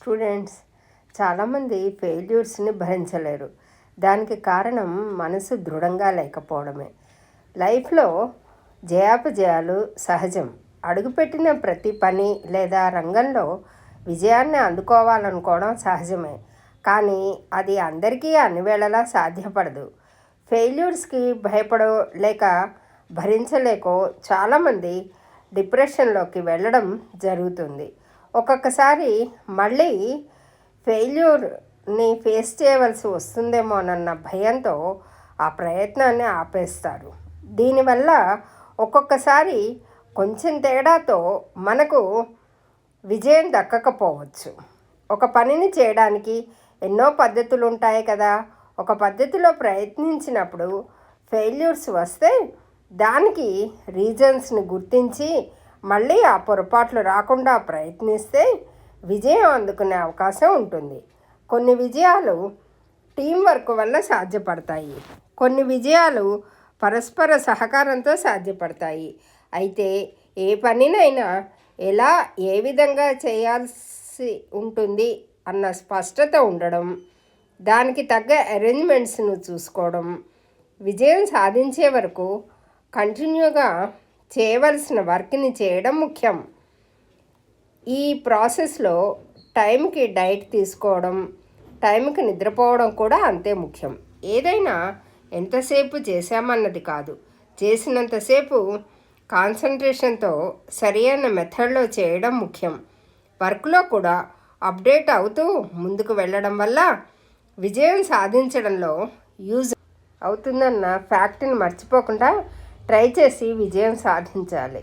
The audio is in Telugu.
స్టూడెంట్స్ చాలామంది ఫెయిల్యూర్స్ని భరించలేరు. దానికి కారణం మనసు దృఢంగా లేకపోవడమే. లైఫ్లో జయాపజయాలు సహజం. అడుగుపెట్టిన ప్రతి పని లేదా రంగంలో విజయాన్ని అందుకోవాలనుకోవడం సహజమే. కానీ అది అందరికీ అన్ని వేళలా సాధ్యపడదు. ఫెయిల్యూర్స్కి భయపడో లేక భరించలేకో చాలామంది డిప్రెషన్లోకి వెళ్ళడం జరుగుతుంది. ఒక్కొక్కసారి మళ్ళీ ఫెయిల్యూర్ని ఫేస్ చేయవలసి వస్తుందేమోనన్న భయంతో ఆ ప్రయత్నాన్ని ఆపేస్తారు. దీనివల్ల ఒక్కొక్కసారి కొంచెం తేడాతో మనకు విజయం దక్కకపోవచ్చు. ఒక పనిని చేయడానికి ఎన్నో పద్ధతులు ఉంటాయి కదా. ఒక పద్ధతిలో ప్రయత్నించినప్పుడు ఫెయిల్యూర్స్ వస్తే దానికి రీజన్స్ని గుర్తించి మళ్ళీ ఆ పొరపాట్లు రాకుండా ప్రయత్నిస్తే విజయం అందుకునే అవకాశం ఉంటుంది. కొన్ని విజయాలు టీం వర్క్ వల్ల సాధ్యపడతాయి. కొన్ని విజయాలు పరస్పర సహకారంతో సాధ్యపడతాయి. అయితే ఏ పనినైనా ఎలా ఏ విధంగా చేయాల్సి ఉంటుంది అన్న స్పష్టత ఉండడం, దానికి తగ్గ అరేంజ్మెంట్స్ను చూసుకోవడం, విజయం సాధించే వరకు కంటిన్యూగా చేయవలసిన వర్క్ని చేయడం ముఖ్యం. ఈ ప్రాసెస్లో టైంకి డైట్ తీసుకోవడం, టైంకి నిద్రపోవడం కూడా అంతే ముఖ్యం. ఏదైనా ఎంతసేపు చేశామన్నది కాదు, చేసినంతసేపు కాన్సన్ట్రేషన్తో సరైన మెథడ్లో చేయడం ముఖ్యం. వర్క్లో కూడా అప్డేట్ అవుతూ ముందుకు వెళ్ళడం వల్ల విజయం సాధించడంలో యూజ్ అవుతుందన్న ఫ్యాక్ట్ని మర్చిపోకుండా ట్రై చేసి విజయం సాధించాలి.